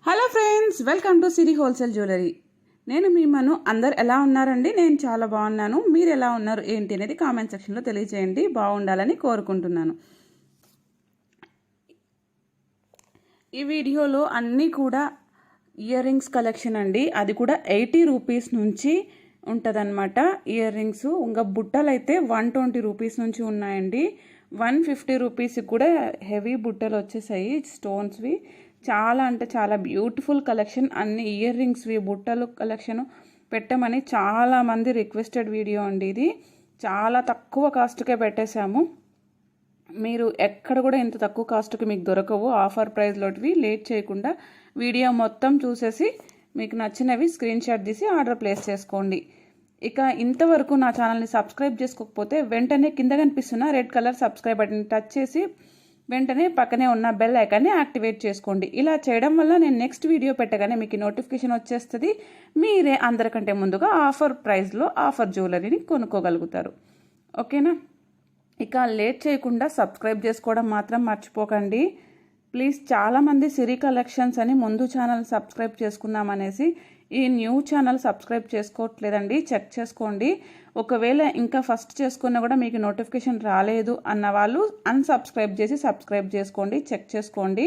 Hello friends, welcome to Siri wholesale jewellery. నేను మీ మను. అందరు ఎలా ఉన్నారండి? నేను చాలా బాగున్నాను. మీరు ఎలా ఉన్నారు ఏంటి అనేది కామెంట్ సెక్షన్లో తెలియజేయండి. బాగుండాలని కోరుకుంటున్నాను. ఈ వీడియోలో అన్నీ కూడా ఇయర్ రింగ్స్ కలెక్షన్ అండి. అది కూడా 80 రూపీస్ నుంచి ఉంటుందన్నమాట. ఇయర్ రింగ్స్ ఇంకా బుట్టలు అయితే 120 రూపీస్ నుంచి ఉన్నాయండి. 150 రూపీస్కి కూడా హెవీ బుట్టలు వచ్చేసాయి, స్టోన్స్వి. చాలా అంటే చాలా బ్యూటిఫుల్ కలెక్షన్. అన్ని ఇయర్ రింగ్స్వి బుట్టలు కలెక్షన్ పెట్టమని చాలామంది రిక్వెస్టెడ్ వీడియో అండి. ఇది చాలా తక్కువ కాస్ట్కే పెట్టేశాము. మీరు ఎక్కడ కూడా ఇంత తక్కువ కాస్ట్కి మీకు దొరకవు. ఆఫర్ ప్రైస్లోటివి. లేట్ చేయకుండా వీడియో మొత్తం చూసేసి మీకు నచ్చినవి స్క్రీన్ షాట్ తీసి ఆర్డర్ ప్లేస్ చేసుకోండి. ఇక ఇంతవరకు నా ఛానల్ని సబ్స్క్రైబ్ చేసుకోకపోతే వెంటనే కింద కనిపిస్తున్న red colour subscribe button touch చేసి వెంటనే పక్కనే ఉన్న బెల్ ఐకాన్ని యాక్టివేట్ చేసుకోండి. ఇలా చేయడం వల్ల నేను నెక్స్ట్ వీడియో పెట్టగానే మీకు నోటిఫికేషన్ వచ్చేస్తుంది. మీరే అందరికంటే ముందుగా ఆఫర్ ప్రైస్లో ఆఫర్ జ్యువెలరీని కొనుక్కోగలుగుతారు. ఓకేనా? ఇక లేట్ చేయకుండా సబ్స్క్రైబ్ చేసుకోవడం మాత్రం మర్చిపోకండి ప్లీజ్. చాలామంది సిరి కలెక్షన్స్ అని ముందు ఛానల్ సబ్స్క్రైబ్ చేసుకుందామనేసి ఈ న్యూ ఛానల్ సబ్స్క్రైబ్ చేసుకోవట్లేదండి. చెక్ చేసుకోండి. ఒకవేళ ఇంకా ఫస్ట్ చేసుకున్నా కూడా మీకు నోటిఫికేషన్ రాలేదు అన్న వాళ్ళు అన్సబ్స్క్రైబ్ చేసి సబ్స్క్రైబ్ చేసుకోండి. చెక్ చేసుకోండి,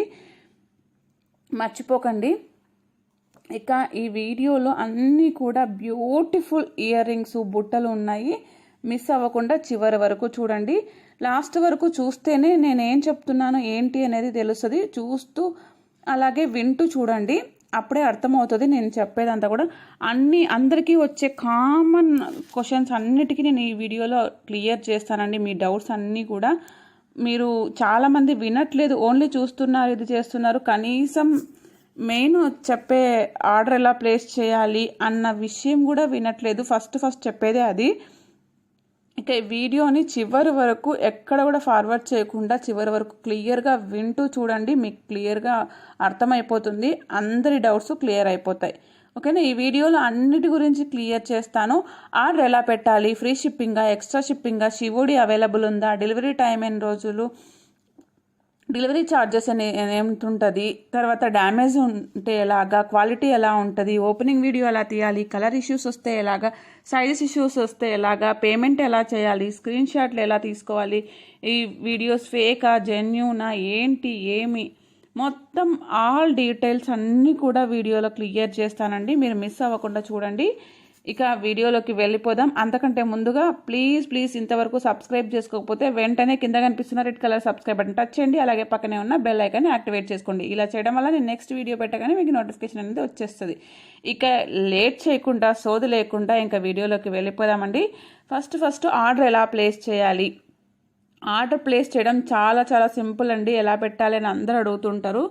మర్చిపోకండి. ఇక ఈ వీడియోలో అన్నీ కూడా బ్యూటిఫుల్ ఇయర్ రింగ్స్ బుట్టలు ఉన్నాయి. మిస్ అవ్వకుండా చివరి వరకు చూడండి. లాస్ట్ వరకు చూస్తేనే నేనేం చెప్తున్నాను ఏంటి అనేది తెలుస్తుంది. చూస్తూ అలాగే వింటూ చూడండి, అప్పుడే అర్థమవుతుంది నేను చెప్పేదంతా కూడా. అందరికీ వచ్చే కామన్ క్వశ్చన్స్ అన్నిటికీ నేను ఈ వీడియోలో క్లియర్ చేస్తానండి. మీ డౌట్స్ అన్నీ కూడా. మీరు చాలామంది వినట్లేదు, ఓన్లీ చూస్తున్నారు, ఇది చేస్తున్నారు. కనీసం మెయిన్ చెప్పే ఆర్డర్ ఎలా ప్లేస్ చేయాలి అన్న విషయం కూడా వినట్లేదు. ఫస్ట్ చెప్పేదే అది. ఇక ఈ వీడియోని చివరి వరకు ఎక్కడ కూడా ఫార్వర్డ్ చేయకుండా చివరి వరకు క్లియర్గా వింటూ చూడండి. మీకు క్లియర్గా అర్థమైపోతుంది. అందరి డౌట్స్ క్లియర్ అయిపోతాయి. ఓకేనా? ఈ వీడియోలో అన్నిటి గురించి క్లియర్ చేస్తాను. ఆర్డర్ ఎలా పెట్టాలి, ఫ్రీ షిప్పింగా, ఎక్స్ట్రా షిప్పింగా, షివోడి అవైలబుల్ ఉందా, డెలివరీ టైం ఎన్ని రోజులు, డెలివరీ ఛార్జెస్ ఏమిటి, తర్వాత డ్యామేజ్ ఉంటే ఎలాగా, క్వాలిటీ ఎలా ఉంటుంది, ఓపెనింగ్ వీడియో ఎలా తీయాలి, కలర్ ఇష్యూస్ వస్తే ఎలాగా, సైజ్ ఇష్యూస్ వస్తే ఎలాగా, పేమెంట్ ఎలా చేయాలి, స్క్రీన్ షాట్లు ఎలా తీసుకోవాలి, ఈ వీడియోస్ ఫేకా జెన్యూనా ఏంటి ఏమి, మొత్తం ఆల్ డీటెయిల్స్ అన్నీ కూడా వీడియోలో క్లియర్ చేస్తానండి. మీరు మిస్ అవ్వకుండా చూడండి. ఇక వీడియోలోకి వెళ్ళిపోదాం. అంతకంటే ముందుగా ప్లీజ్ ఇంతవరకు సబ్స్క్రైబ్ చేసుకోకపోతే వెంటనే కింద కనిపిస్తున్న red colour subscribe button touch చేయండి. అలాగే పక్కనే ఉన్న బెల్ ఐకాన్ని యాక్టివేట్ చేసుకోండి. ఇలా చేయడం వల్ల నేను నెక్స్ట్ వీడియో పెట్టగానే మీకు నోటిఫికేషన్ అనేది వచ్చేస్తుంది. ఇక లేట్ చేయకుండా సోది లేకుండా ఇంకా వీడియోలోకి వెళ్ళిపోదామండి. ఫస్ట్ ఆర్డర్ ఎలా ప్లేస్ చేయాలి. ఆర్డర్ ప్లేస్ చేయడం చాలా సింపుల్ అండి. ఎలా పెట్టాలి అని అందరూ అడుగుతుంటారు.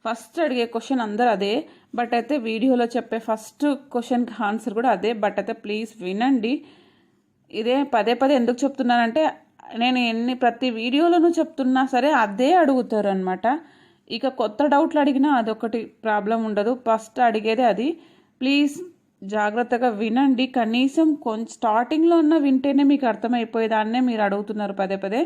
ఫస్ట్ అడిగే క్వశ్చన్ అందరూ అదే. బట్ అయితే వీడియోలో చెప్పే ఫస్ట్ క్వశ్చన్కి ఆన్సర్ కూడా అదే. బట్ అయితే ప్లీజ్ వినండి. ఇదే పదే ఎందుకు చెప్తున్నానంటే నేను ప్రతి వీడియోలోనూ చెప్తున్నా సరే అదే అడుగుతారు అనమాట. ఇక కొత్త డౌట్లు అడిగినా అదొకటి ప్రాబ్లం ఉండదు. ఫస్ట్ అడిగేదే అది. ప్లీజ్ జాగ్రత్తగా వినండి. కనీసం కొంచెం స్టార్టింగ్లో ఉన్న వింటేనే మీకు అర్థమైపోయేదాన్నే మీరు అడుగుతున్నారు పదే.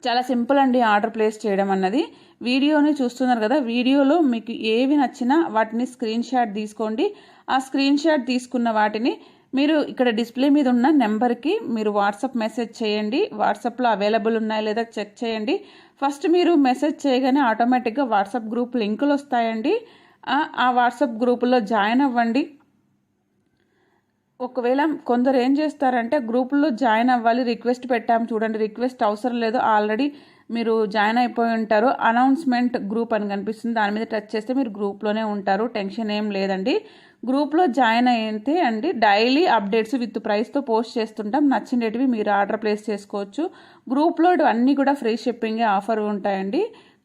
చాలా సింపుల్ అండి ఆర్డర్ ప్లేస్ చేయడం అన్నది. వీడియోని చూస్తున్నారు కదా, వీడియోలో మీకు ఏవి నచ్చినా వాటిని స్క్రీన్ షాట్ తీసుకోండి. ఆ స్క్రీన్ షాట్ తీసుకున్న వాటిని మీరు ఇక్కడ డిస్ప్లే మీద ఉన్న నెంబర్కి మీరు వాట్సాప్ మెసేజ్ చేయండి. వాట్సాప్లో అవైలబుల్ ఉన్నాయా లేదా చెక్ చేయండి. ఫస్ట్ మీరు మెసేజ్ చేయగానే ఆటోమేటిక్గా వాట్సాప్ గ్రూప్ లింకులు వస్తాయండి. ఆ వాట్సాప్ గ్రూపులో జాయిన్ అవ్వండి. ఒకవేళ కొందరు ఏం చేస్తారంటే గ్రూపుల్లో జాయిన్ అవ్వాలి, రిక్వెస్ట్ పెట్టాము చూడండి, రిక్వెస్ట్ అవసరం లేదు, ఆల్రెడీ మీరు జాయిన్ అయిపోయి ఉంటారు. అనౌన్స్మెంట్ గ్రూప్ అని కనిపిస్తుంది, దాని మీద టచ్ చేస్తే మీరు గ్రూప్లోనే ఉంటారు. టెన్షన్ ఏం లేదండి. గ్రూప్లో జాయిన్ అయితే అండి డైలీ అప్డేట్స్ విత్ ప్రైస్తో పోస్ట్ చేస్తుంటాం. నచ్చినవి మీరు ఆర్డర్ ప్లేస్ చేసుకోవచ్చు. గ్రూప్లో అన్నీ కూడా ఫ్రీ షిప్పింగే ఆఫర్ ఉంటాయండి.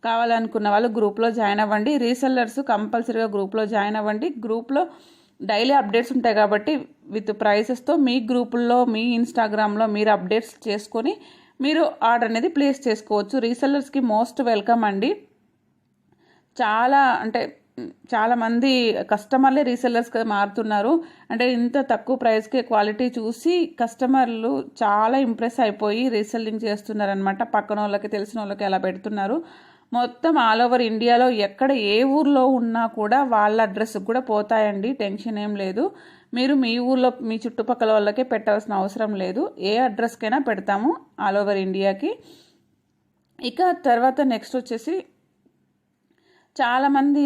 కావాలనుకున్న వాళ్ళు గ్రూప్లో జాయిన్ అవ్వండి. రీసెల్లర్స్ కంపల్సరీగా గ్రూప్లో జాయిన్ అవ్వండి. గ్రూప్లో డైలీ అప్డేట్స్ ఉంటాయి కాబట్టి విత్ ప్రైసెస్తో మీ గ్రూపుల్లో మీ ఇన్స్టాగ్రామ్లో మీరు అప్డేట్స్ చేసుకొని మీరు ఆర్డర్ అనేది ప్లేస్ చేసుకోవచ్చు. రీసెల్లర్స్కి మోస్ట్ వెల్కమ్ అండి. చాలామంది కస్టమర్లే రీసెల్లర్స్గా మారుతున్నారు. అంటే ఇంత తక్కువ ప్రైస్కి క్వాలిటీ చూసి కస్టమర్లు చాలా ఇంప్రెస్ అయిపోయి రీసెల్లింగ్ చేస్తున్నారనమాట. పక్కన వాళ్ళకి తెలిసిన వాళ్ళకి అలా పెడుతున్నారు. మొత్తం ఆల్ ఓవర్ ఇండియాలో ఎక్కడ ఏ ఊర్లో ఉన్నా కూడా వాళ్ళ అడ్రస్కి కూడా పోతాయండి, టెన్షన్ ఏం లేదు. మీరు మీ ఊర్లో మీ చుట్టుపక్కల వాళ్ళకే పెట్టాల్సిన అవసరం లేదు, ఏ అడ్రస్కైనా పెడతాము ఆల్ ఓవర్ ఇండియాకి. ఇక తర్వాత నెక్స్ట్ వచ్చేసి చాలామంది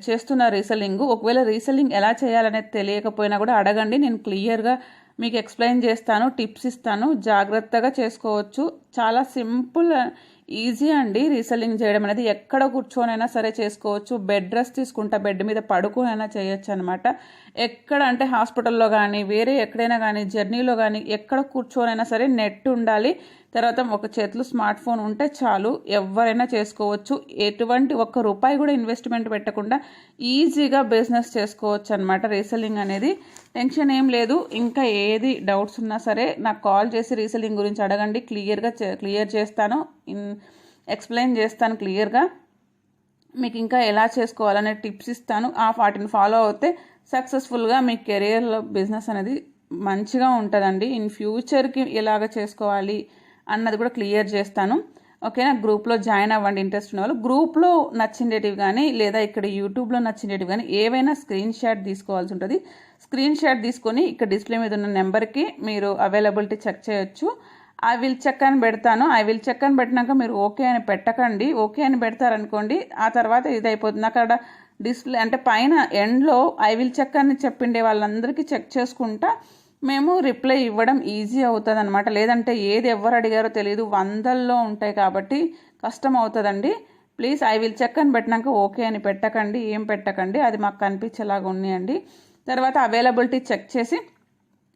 చేస్తున్నారు రీసెల్లింగ్. ఒకవేళ రీసెల్లింగ్ ఎలా చేయాలనేది తెలియకపోయినా కూడా అడగండి, నేను క్లియర్గా మీకు ఎక్స్ప్లెయిన్ చేస్తాను, టిప్స్ ఇస్తాను, జాగ్రత్తగా చేసుకోవచ్చు. చాలా సింపుల్ ఈజీ అండి రీసెల్లింగ్ చేయడం అనేది. ఎక్కడ కూర్చొనైనా సరే చేసుకోవచ్చు. బెడ్ రెస్ట్ తీసుకుంటా బెడ్ మీద పడుకోనైనా చేయొచ్చు అనమాట. ఎక్కడ అంటే హాస్పిటల్లో కానీ వేరే ఎక్కడైనా కానీ జర్నీలో కానీ ఎక్కడ కూర్చొనైనా సరే నెట్ ఉండాలి, తర్వాత ఒక చేతిలో స్మార్ట్ ఫోన్ ఉంటే చాలు, ఎవరైనా చేసుకోవచ్చు. ఎటువంటి ఒక్క రూపాయి కూడా ఇన్వెస్ట్మెంట్ పెట్టకుండా ఈజీగా బిజినెస్ చేసుకోవచ్చు అనమాట రీసెల్లింగ్ అనేది. టెన్షన్ ఏం లేదు. ఇంకా ఏది డౌట్స్ ఉన్నా సరే నాకు కాల్ చేసి రీసెల్లింగ్ గురించి అడగండి, క్లియర్ చేస్తాను, ఎక్స్ప్లెయిన్ చేస్తాను క్లియర్గా. మీకు ఇంకా ఎలా చేసుకోవాలనే టిప్స్ ఇస్తాను. వాటిని ఫాలో అవుతే సక్సెస్ఫుల్గా మీ కెరియర్లో బిజినెస్ అనేది మంచిగా ఉంటుందండి. ఇన్ ఫ్యూచర్కి ఎలాగ చేసుకోవాలి అన్నది కూడా క్లియర్ చేస్తాను. ఓకేనా? గ్రూప్లో జాయిన్ అవ్వండి ఇంట్రెస్ట్ ఉన్న వాళ్ళు. గ్రూప్లో నచ్చిండేటివి కానీ లేదా ఇక్కడ యూట్యూబ్లో నచ్చిండేటివి కానీ ఏవైనా స్క్రీన్ షాట్ తీసుకోవాల్సి ఉంటుంది. స్క్రీన్ షాట్ తీసుకొని ఇక్కడ డిస్ప్లే మీద ఉన్న నెంబర్కి మీరు అవైలబిలిటీ చెక్ చేయొచ్చు. ఐ విల్ చెక్ అని పెడతాను. ఐ విల్ చెక్ అని పెట్టినాక మీరు ఓకే అని పెట్టకండి. ఓకే అని పెడతారనుకోండి, ఆ తర్వాత ఇది అయిపోతుంది. అక్కడ డిస్ప్లే అంటే పైన ఎండ్లో ఐ విల్ చెక్ అని చెప్పిండే వాళ్ళందరికీ చెక్ చేసుకుంటా మేము రిప్లై ఇవ్వడం ఈజీ అవుతుంది అనమాట. లేదంటే ఏది ఎవరు అడిగారో తెలియదు, వందల్లో ఉంటాయి కాబట్టి కష్టం అవుతుందండి. ప్లీజ్ ఐ విల్ చెక్ అని పెట్టినాక ఓకే అని పెట్టకండి, ఏం పెట్టకండి, అది మాకు కనిపించేలాగా ఉన్నాయండి. తర్వాత అవైలబిలిటీ చెక్ చేసి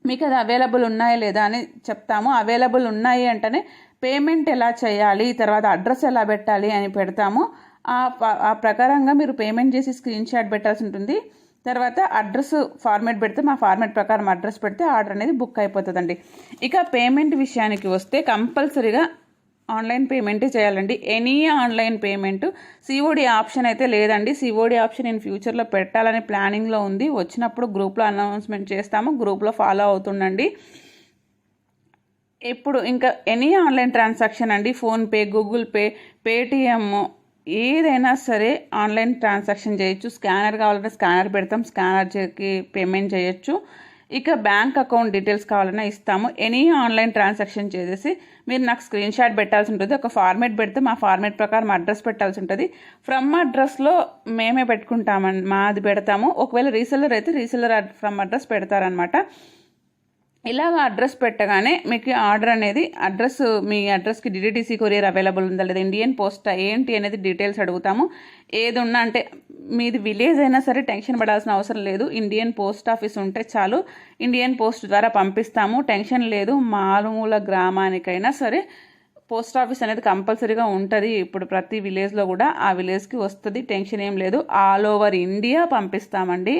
మీకు అది అవైలబుల్ ఉన్నాయా లేదా అని చెప్తాము. అవైలబుల్ ఉన్నాయి అంటేనే పేమెంట్ ఎలా చేయాలి, తర్వాత అడ్రస్ ఎలా పెట్టాలి అని పెడతాము. ఆ ప్రకారంగా మీరు పేమెంట్ చేసి స్క్రీన్ షాట్ పెట్టాల్సి ఉంటుంది. తర్వాత అడ్రస్ ఫార్మేట్ పెడితే మా ఫార్మేట్ ప్రకారం అడ్రస్ పెడితే ఆర్డర్ అనేది బుక్ అయిపోతుందండి. ఇక పేమెంట్ విషయానికి వస్తే కంపల్సరీగా ఆన్లైన్ పేమెంటే చేయాలండి. Any online payment, COD option అయితే లేదండి. సిఓడి ఆప్షన్ నేను ఫ్యూచర్లో పెట్టాలని ప్లానింగ్లో ఉంది. వచ్చినప్పుడు గ్రూప్లో అనౌన్స్మెంట్ చేస్తాము, గ్రూప్లో ఫాలో అవుతుండండి. ఇప్పుడు ఇంకా ఎనీ ఆన్లైన్ ట్రాన్సాక్షన్ అండి, ఫోన్పే, గూగుల్ పే, పేటిఎం, ఏదైనా సరే ఆన్లైన్ ట్రాన్సాక్షన్ చేయొచ్చు. స్కానర్ కావాలంటే స్కానర్ పెడతాం, స్కానర్కి పేమెంట్ చేయొచ్చు. ఇక బ్యాంక్ అకౌంట్ డీటెయిల్స్ కావాలన్నా ఇస్తాము. ఎనీ ఆన్లైన్ ట్రాన్సాక్షన్ చేసేసి మీరు నాకు స్క్రీన్ షాట్ పెట్టాల్సి ఉంటుంది. ఒక ఫార్మేట్ పెడితే మా ఫార్మేట్ ప్రకారం అడ్రస్ పెట్టాల్సి ఉంటుంది. ఫ్రమ్ అడ్రస్లో మేమే పెట్టుకుంటామని మాది పెడతాము. ఒకవేళ రీసెల్లర్ అయితే రీసెల్లర్ ఫ్రమ్ అడ్రస్ పెడతారనమాట. ఇలాగ అడ్రస్ పెట్టగానే మీకు ఆర్డర్ అనేది మీ అడ్రస్కి డిటిడిసి కొరియర్ అవైలబుల్ ఉందా లేదా, ఇండియన్ పోస్ట్ ఏంటి అనేది డీటెయిల్స్ అడుగుతాము. ఏది ఉన్నా అంటే మీది విలేజ్ అయినా సరే టెన్షన్ పడాల్సిన అవసరం లేదు. ఇండియన్ పోస్ట్ ఆఫీస్ ఉంటే చాలు, ఇండియన్ పోస్ట్ ద్వారా పంపిస్తాము. టెన్షన్ లేదు. మారుమూల గ్రామానికైనా సరే పోస్ట్ ఆఫీస్ అనేది కంపల్సరీగా ఉంటుంది. ఇప్పుడు ప్రతి విలేజ్లో కూడా ఆ విలేజ్కి వస్తుంది, టెన్షన్ ఏం లేదు. ఆల్ ఓవర్ ఇండియా పంపిస్తామండి.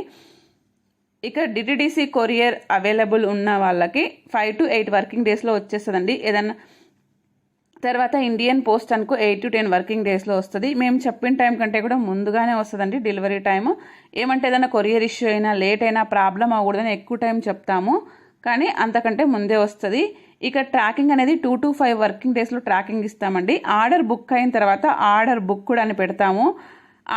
ఇక డిటిడిసి కొరియర్ అవైలబుల్ ఉన్న వాళ్ళకి 5 to 8 వర్కింగ్ డేస్లో వచ్చేస్తుందండి. ఏదన్నా తర్వాత ఇండియన్ పోస్ట్ అనుకో 8 to 10 వర్కింగ్ డేస్లో వస్తుంది. మేము చెప్పిన టైం కంటే కూడా ముందుగానే వస్తుందండి డెలివరీ టైము. ఏమంటే ఏదైనా కొరియర్ ఇష్యూ అయినా లేట్ అయినా ప్రాబ్లం అవ్వకూడదని ఎక్కువ టైం చెప్తాము, కానీ అంతకంటే ముందే వస్తుంది. ఇక ట్రాకింగ్ అనేది 2 to 5 వర్కింగ్ డేస్లో ట్రాకింగ్ ఇస్తామండి. ఆర్డర్ బుక్ అయిన తర్వాత ఆర్డర్ బుక్ కూడా అని పెడతాము.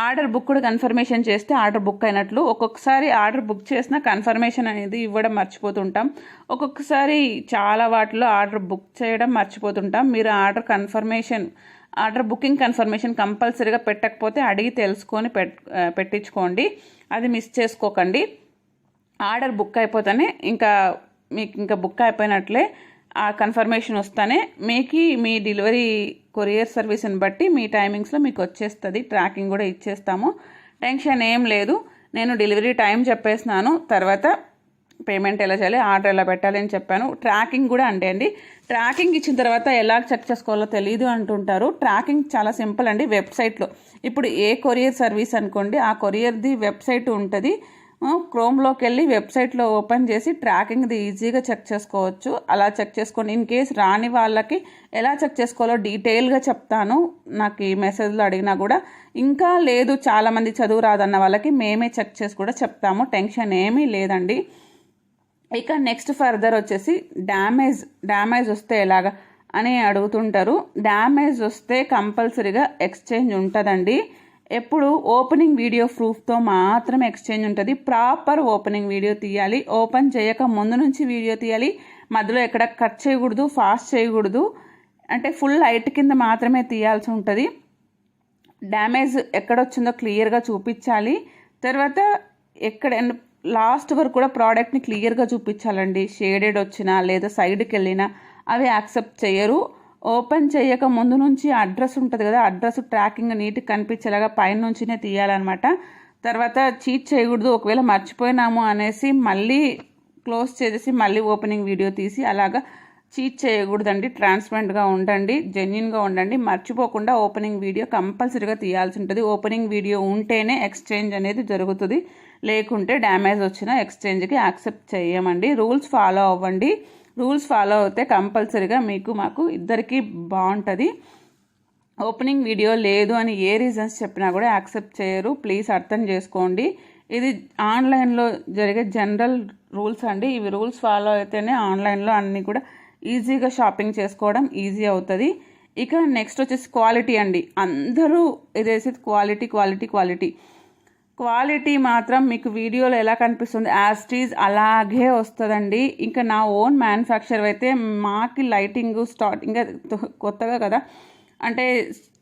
ఆర్డర్ బుక్ కూడా కన్ఫర్మేషన్ చేస్తే ఆర్డర్ బుక్ అయినట్లు. ఒక్కొక్కసారి ఆర్డర్ బుక్ చేసిన కన్ఫర్మేషన్ అనేది ఇవ్వడం మర్చిపోతుంటాం. ఒక్కొక్కసారి చాలా వాటిలో ఆర్డర్ బుక్ చేయడం మర్చిపోతుంటాం. మీరు ఆర్డర్ బుకింగ్ కన్ఫర్మేషన్ కంపల్సరీగా పెట్టకపోతే అడిగి తెలుసుకొని పెట్టించుకోండి, అది మిస్ చేసుకోకండి. ఆర్డర్ బుక్ అయిపోతేనే మీకు ఇంకా బుక్ అయిపోయినట్లే. ఆ కన్ఫర్మేషన్ వస్తానే మీ డెలివరీ కొరియర్ సర్వీస్ని బట్టి మీ టైమింగ్స్లో మీకు వచ్చేస్తుంది. ట్రాకింగ్ కూడా ఇచ్చేస్తాము, టెన్షన్ ఏం లేదు. నేను డెలివరీ టైం చెప్పేసినాను, తర్వాత పేమెంట్ ఎలా చేయాలి, ఆర్డర్ ఎలా పెట్టాలి అని చెప్పాను. ట్రాకింగ్ కూడా అండి, ట్రాకింగ్ ఇచ్చిన తర్వాత ఎలా చెక్ చేసుకోవాలో తెలియదు అంటుంటారు. ట్రాకింగ్ చాలా సింపుల్ అండి. వెబ్సైట్లో ఇప్పుడు ఏ కొరియర్ సర్వీస్ అనుకోండి, ఆ కొరియర్ది వెబ్సైట్ ఉంటుంది. క్రోమ్లోకి వెళ్ళి వెబ్సైట్లో ఓపెన్ చేసి ట్రాకింగ్ది ఈజీగా చెక్ చేసుకోవచ్చు. అలా చెక్ చేసుకోండి. ఇన్ కేస్ రాని వాళ్ళకి ఎలా చెక్ చేసుకోవాలో డీటెయిల్గా చెప్తాను, నాకు ఈ మెసేజ్లో అడిగినా కూడా. ఇంకా లేదు చాలామంది చదువు రాదన్న వాళ్ళకి మేమే చెక్ చేసి కూడా చెప్తాము, టెన్షన్ ఏమీ లేదండి. ఇక నెక్స్ట్ ఫర్దర్ వచ్చేసి డ్యామేజ్ వస్తే ఎలాగా అని అడుగుతుంటారు. డ్యామేజ్ వస్తే కంపల్సరీగా ఎక్స్చేంజ్ ఉంటుందండి. ఎప్పుడు ఓపెనింగ్ వీడియో ప్రూఫ్తో మాత్రమే ఎక్స్చేంజ్ ఉంటుంది. ప్రాపర్ ఓపెనింగ్ వీడియో తీయాలి. ఓపెన్ చేయక ముందు నుంచి వీడియో తీయాలి. మధ్యలో ఎక్కడ కట్ చేయకూడదు, ఫాస్ట్ చేయకూడదు. అంటే ఫుల్ లైట్ కింద మాత్రమే తీయాల్సి ఉంటుంది. డ్యామేజ్ ఎక్కడొచ్చిందో క్లియర్గా చూపించాలి. తర్వాత ఎక్కడ లాస్ట్ వరకు కూడా ప్రోడక్ట్ని క్లియర్గా చూపించాలండి. షేడెడ్ వచ్చినా లేదా సైడ్కి వెళ్ళినా అవి యాక్సెప్ట్ చేయరు. ఓపెన్ చేయక ముందు నుంచి అడ్రస్ ఉంటుంది కదా, అడ్రస్ ట్రాకింగ్ నీట్గా కనిపించేలాగా పైన నుంచినే తీయాలన్నమాట. తర్వాత చీట్ చేయకూడదు. ఒకవేళ మర్చిపోయినాము అనేసి మళ్ళీ క్లోజ్ చేసేసి మళ్ళీ ఓపెనింగ్ వీడియో తీసి అలాగా చీట్ చేయకూడదండి. ట్రాన్స్పరెంట్గా ఉండండి, జెన్యున్గా ఉండండి. మర్చిపోకుండా ఓపెనింగ్ వీడియో కంపల్సరీగా తీయాల్సి ఉంటుంది. ఓపెనింగ్ వీడియో ఉంటేనే ఎక్స్చేంజ్ అనేది జరుగుతుంది. లేకుంటే డ్యామేజ్ వచ్చిన ఎక్స్చేంజ్కి యాక్సెప్ట్ చేయమండి. రూల్స్ ఫాలో అవ్వండి. రూల్స్ ఫాలో అవుతే కంపల్సరీగా మీకు మాకు ఇద్దరికీ బాగుంటుంది. ఓపెనింగ్ వీడియో లేదు అని ఏ రీజన్స్ చెప్పినా కూడా యాక్సెప్ట్ చేయరు. ప్లీజ్ అర్థం చేసుకోండి. ఇది ఆన్లైన్లో జరిగే జనరల్ రూల్స్ అండి. ఇవి రూల్స్ ఫాలో అయితేనే ఆన్లైన్లో అన్నీ కూడా ఈజీగా షాపింగ్ చేసుకోవడం ఈజీ అవుతుంది. ఇక నెక్స్ట్ వచ్చేసి క్వాలిటీ అండి. అందరూ ఇదేసి క్వాలిటీ క్వాలిటీ క్వాలిటీ క్వాలిటీ మాత్రం మీకు వీడియోలో ఎలా కనిపిస్తుంది యాజ్ టీజ్ అలాగే వస్తుందండి. ఇంకా నా ఓన్ మ్యానుఫ్యాక్చర్ అయితే మాకి లైటింగ్ స్టార్టింగ్ కొత్తగా కదా, అంటే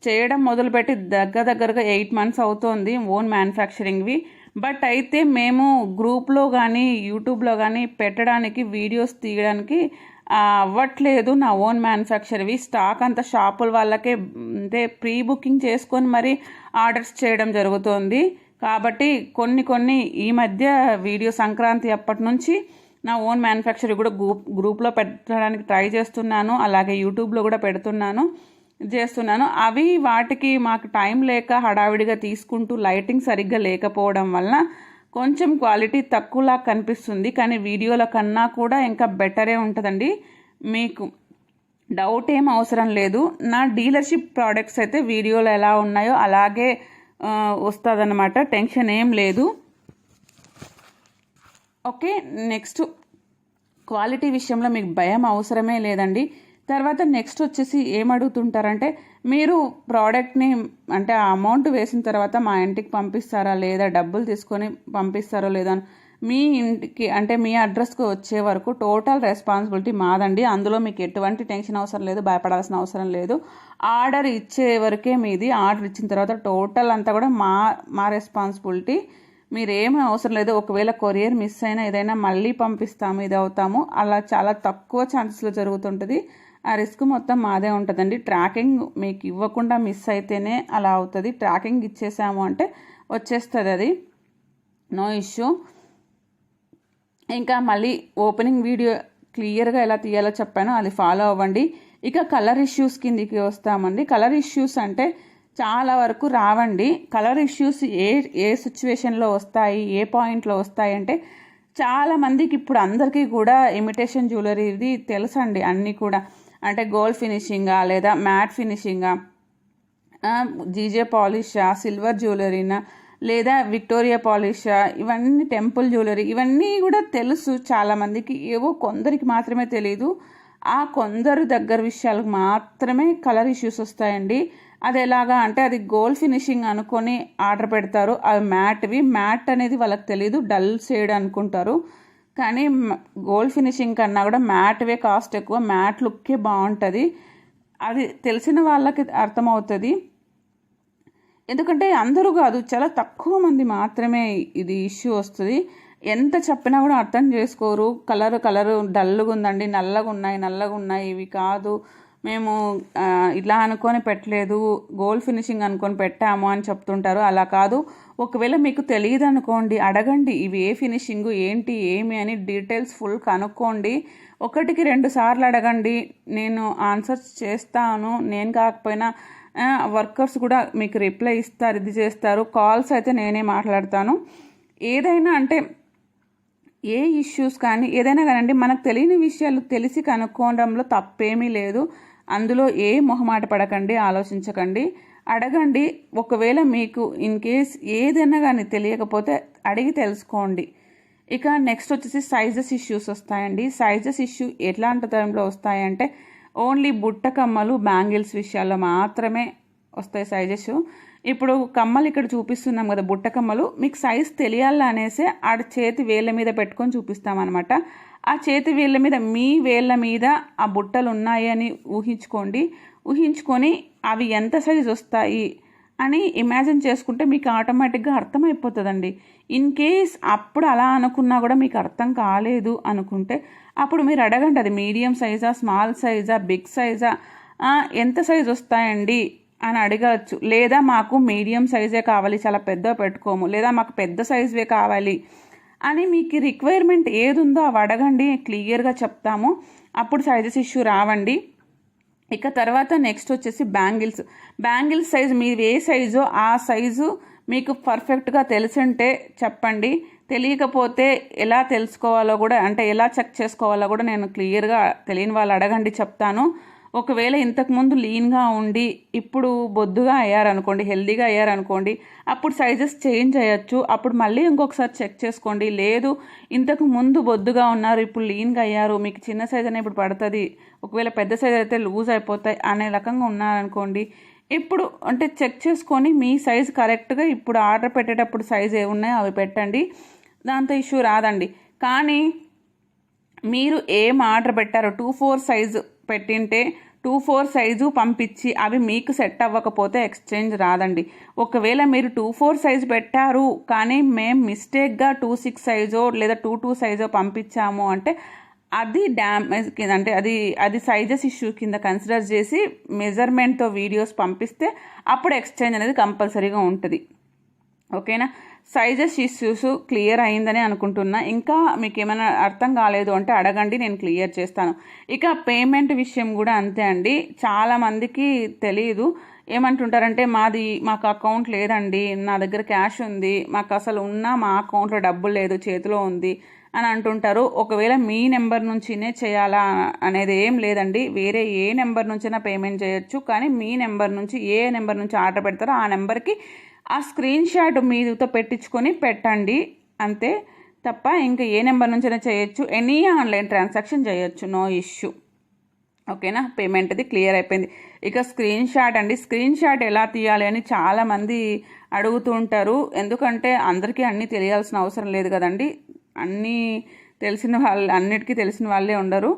చేయడం మొదలుపెట్టి దగ్గరగా 8 months అవుతుంది ఓన్ మ్యానుఫ్యాక్చరింగ్వి. బట్ అయితే మేము గ్రూప్లో కానీ యూట్యూబ్లో కానీ పెట్టడానికి వీడియోస్ తీయడానికి అవ్వట్లేదు. నా ఓన్ మ్యానుఫ్యాక్చర్వి స్టాక్ అంతా షాపుల వాళ్ళకే అంటే ప్రీ బుకింగ్ చేసుకొని మరి ఆర్డర్స్ చేయడం జరుగుతుంది. కాబట్టి కొన్ని ఈ మధ్య వీడియో సంక్రాంతి అప్పటి నుంచి నా ఓన్ మ్యానుఫ్యాక్చర్ కూడా గ్రూప్లో పెట్టడానికి ట్రై చేస్తున్నాను. అలాగే యూట్యూబ్లో కూడా చేస్తున్నాను. అవి వాటికి మాకు టైం లేక హడావిడిగా తీసుకుంటూ లైటింగ్ సరిగ్గా లేకపోవడం వల్ల కొంచెం క్వాలిటీ తక్కువలా కనిపిస్తుంది. కానీ వీడియోల కన్నా కూడా ఇంకా బెటరే ఉంటుందండి. మీకు డౌట్ ఏం అవసరం లేదు. నా డీలర్షిప్ ప్రోడక్ట్స్ అయితే వీడియోలో ఎలా ఉన్నాయో అలాగే వస్తుందన్నమాట. టెన్షన్ ఏం లేదు. ఓకే, నెక్స్ట్ క్వాలిటీ విషయంలో మీకు భయం అవసరమే లేదండి. తర్వాత నెక్స్ట్ వచ్చేసి ఏమడుగుతుంటారంటే మీరు ప్రోడక్ట్ని అంటే ఆ అమౌంట్ వేసిన తర్వాత మా ఇంటికి పంపిస్తారా లేదా, డబ్బులు తీసుకొని పంపిస్తారో లేదా, మీ ఇంటికి అంటే మీ అడ్రస్కి వచ్చే వరకు టోటల్ రెస్పాన్సిబిలిటీ మాదండి. అందులో మీకు ఎటువంటి టెన్షన్ అవసరం లేదు, భయపడాల్సిన అవసరం లేదు. ఆర్డర్ ఇచ్చే వరకే మీది. ఆర్డర్ ఇచ్చిన తర్వాత టోటల్ అంతా కూడా మా రెస్పాన్సిబిలిటీ. మీరేమీ అవసరం లేదు. ఒకవేళ కొరియర్ మిస్ అయినా ఏదైనా మళ్ళీ పంపిస్తాము, ఇది అవుతాము, అలా చాలా తక్కువ ఛాన్సెస్లో జరుగుతుంటుంది. ఆ రిస్క్ మొత్తం మాదే ఉంటుందండి. ట్రాకింగ్ మీకు ఇవ్వకుండా మిస్ అయితేనే అలా అవుతుంది. ట్రాకింగ్ ఇచ్చేసాము అంటే వచ్చేస్తుంది, అది నో ఇష్యూ. ఇంకా మళ్ళీ ఓపెనింగ్ వీడియో క్లియర్గా ఎలా తీయాలో చెప్పాను, అది ఫాలో అవ్వండి. ఇక కలర్ ఇష్యూస్ కిందికి వస్తామండి. కలర్ ఇష్యూస్ అంటే చాలా వరకు రావండి. కలర్ ఇష్యూస్ ఏ సిచ్యువేషన్లో వస్తాయి, ఏ పాయింట్లో వస్తాయి అంటే చాలామందికి ఇప్పుడు అందరికీ కూడా ఇమిటేషన్ జ్యువెలరీది తెలుసండి. అన్నీ కూడా అంటే గోల్డ్ ఫినిషింగా లేదా మ్యాట్ ఫినిషింగా, జీజే పాలిషా, సిల్వర్ జ్యువెలరీనా లేదా విక్టోరియా పాలిషా, ఇవన్నీ టెంపుల్ జ్యువెలరీ, ఇవన్నీ కూడా తెలుసు చాలామందికి. ఏవో కొందరికి మాత్రమే తెలియదు. ఆ కొందరు దగ్గర విషయాలకు మాత్రమే కలర్ ఇష్యూస్ వస్తాయండి. అది ఎలాగా అంటే అది గోల్డ్ ఫినిషింగ్ అనుకొని ఆర్డర్ పెడతారు. అవి మ్యాట్వి. మ్యాట్ అనేది వాళ్ళకి తెలియదు, డల్ షేడ్ అనుకుంటారు. కానీ గోల్డ్ ఫినిషింగ్ కన్నా కూడా మ్యాట్వే కాస్ట్ ఎక్కువ, మ్యాట్ లుక్కే బాగుంటుంది. అది తెలిసిన వాళ్ళకి అర్థమవుతుంది. ఎందుకంటే అందరూ కాదు, చాలా తక్కువ మంది మాత్రమే ఇది ఇష్యూ వస్తుంది. ఎంత చెప్పినా కూడా అర్థం చేసుకోరు. కలరు డల్గా ఉందండి, నల్లగా ఉన్నాయి, ఇవి కాదు, మేము ఇలా అనుకొని పెట్టలేదు, గోల్డ్ ఫినిషింగ్ అనుకొని పెట్టాము అని చెప్తుంటారు. అలా కాదు. ఒకవేళ మీకు తెలియదు అనుకోండి, అడగండి ఇవి ఏ ఫినిషింగు ఏంటి ఏమి అని డీటెయిల్స్ ఫుల్ కనుక్కోండి. 1-2 సార్లు అడగండి. నేను ఆన్సర్స్ చేస్తాను. నేను కాకపోయినా వర్కర్స్ కూడా మీకు రిప్లై ఇస్తారు, ఇది చేస్తారు. కాల్స్ అయితే నేనే మాట్లాడతాను. ఏదైనా అంటే ఏ ఇష్యూస్ కానీ ఏదైనా కానండి, మనకు తెలియని విషయాలు తెలిసి కనుక్కోవడంలో తప్పేమీ లేదు. అందులో ఏ మొహమాట పడకండి, ఆలోచించకండి, అడగండి. ఒకవేళ మీకు ఇన్ కేస్ ఏదైనా కానీ తెలియకపోతే అడిగి తెలుసుకోండి. ఇక నెక్స్ట్ వచ్చేసి సైజెస్ ఇష్యూస్ వస్తాయండి. సైజెస్ ఇష్యూ ఎట్లాంటి టైంలో వస్తాయంటే ఓన్లీ బుట్ట కమ్మలు బ్యాంగిల్స్ విషయాల్లో మాత్రమే వస్తాయి సైజెస్. ఇప్పుడు కమ్మలు ఇక్కడ చూపిస్తున్నాం కదా బుట్ట కమ్మలు, మీకు సైజ్ తెలియాలా అనేసి ఆడ చేతి వేళ్ళ మీద పెట్టుకొని చూపిస్తామన్నమాట. ఆ చేతి వేళ్ళ మీద మీ వేళ్ళ మీద ఆ బుట్టలు ఉన్నాయని ఊహించుకొని అవి ఎంత సైజు వస్తాయి అని ఇమాజిన్ చేసుకుంటే మీకు ఆటోమేటిక్గా అర్థమైపోతుందండి. ఇన్ కేస్ అప్పుడు అలా అనుకున్నా కూడా మీకు అర్థం కాలేదు అనుకుంటే అప్పుడు మీరు అడగండి, అది మీడియం సైజా, స్మాల్ సైజా, బిగ్ సైజా, ఎంత సైజు వస్తాయండి అని అడగచ్చు. లేదా మాకు మీడియం సైజే కావాలి, చాలా పెద్ద పెట్టుకోము, లేదా మాకు పెద్ద సైజువే కావాలి అని మీకు రిక్వైర్మెంట్ ఏది ఉందో అవి అడగండి, క్లియర్గా చెప్తాము. అప్పుడు సైజెస్ ఇష్యూ రావండి. ఇక తర్వాత నెక్స్ట్ వచ్చేసి బ్యాంగిల్స్ సైజు మీరు ఏ సైజో ఆ సైజు మీకు పర్ఫెక్ట్గా తెలిసింటే చెప్పండి. తెలియకపోతే ఎలా తెలుసుకోవాలో కూడా, అంటే ఎలా చెక్ చేసుకోవాలో కూడా నేను క్లియర్గా తెలియని వాళ్ళు అడగండి, చెప్తాను. ఒకవేళ ఇంతకుముందు లీన్గా ఉండి ఇప్పుడు బొద్దుగా అయ్యారనుకోండి, హెల్దీగా అయ్యారనుకోండి, అప్పుడు సైజెస్ చేంజ్ అయ్యచ్చు. అప్పుడు మళ్ళీ ఇంకొకసారి చెక్ చేసుకోండి. లేదు ఇంతకు ముందు బొద్దుగా ఉన్నారు, ఇప్పుడు లీన్గా అయ్యారు, మీకు చిన్న సైజ్ అనే ఇప్పుడు పడుతుంది, ఒకవేళ పెద్ద సైజ్ అయితే లూజ్ అయిపోతాయి అనే రకంగా ఉన్నారనుకోండి, ఇప్పుడు అంటే చెక్ చేసుకొని మీ సైజ్ కరెక్ట్గా ఇప్పుడు ఆర్డర్ పెట్టేటప్పుడు సైజ్ ఏ ఉన్నాయో అవి పెట్టండి, దాంతో ఇష్యూ రాదండి. కానీ మీరు ఏం ఆర్డర్ పెట్టారో 2-4 సైజు పెట్టింటే 2-4 సైజు పంపించి అవి మీకు సెట్ అవ్వకపోతే ఎక్స్చేంజ్ రాదండి. ఒకవేళ మీరు 2-4 సైజు పెట్టారు కానీ మేము మిస్టేక్గా 2-6 సైజో లేదా 2-2 సైజో పంపించాము అంటే అది డ్యామేజ్ కింద, అంటే అది సైజెస్ ఇష్యూ కింద కన్సిడర్ చేసి మెజర్మెంట్తో వీడియోస్ పంపిస్తే అప్పుడు ఎక్స్చేంజ్ అనేది కంపల్సరీగా ఉంటుంది. ఓకేనా? సైజెస్ ఇష్యూస్ క్లియర్ అయిందని అనుకుంటున్నా. ఇంకా మీకు ఏమైనా అర్థం కాలేదు అంటే అడగండి, నేను క్లియర్ చేస్తాను. ఇక పేమెంట్ విషయం కూడా అంతే అండి. చాలామందికి తెలియదు, ఏమంటుంటారంటే మాకు అకౌంట్ లేదండి, నా దగ్గర క్యాష్ ఉంది, మాకు అసలు ఉన్నా మా అకౌంట్లో డబ్బులు లేదు, చేతిలో ఉంది అని అంటుంటారు. ఒకవేళ మీ నెంబర్ నుంచినే చేయాలా అనేది ఏం లేదండి, వేరే ఏ నెంబర్ నుంచైనా పేమెంట్ చేయొచ్చు. కానీ మీ నెంబర్ నుంచి ఏ నెంబర్ నుంచి ఆర్డర్ పెడతారో ఆ నెంబర్కి ఆ స్క్రీన్ షాట్ మీతో పెట్టించుకొని పెట్టండి అంతే తప్ప ఇంకా ఏ నెంబర్ నుంచైనా చేయొచ్చు. ఎనీ ఆన్లైన్ ట్రాన్సాక్షన్ చేయొచ్చు, నో ఇష్యూ. ఓకేనా? పేమెంట్ది క్లియర్ అయిపోయింది. ఇక స్క్రీన్ షాట్ అండి. స్క్రీన్ షాట్ ఎలా తీయాలి అని చాలామంది అడుగుతూ ఉంటారు. ఎందుకంటే అందరికీ అన్నీ తెలియాల్సిన అవసరం లేదు కదండి, అన్నిటికీ తెలిసిన వాళ్ళే ఉండరు.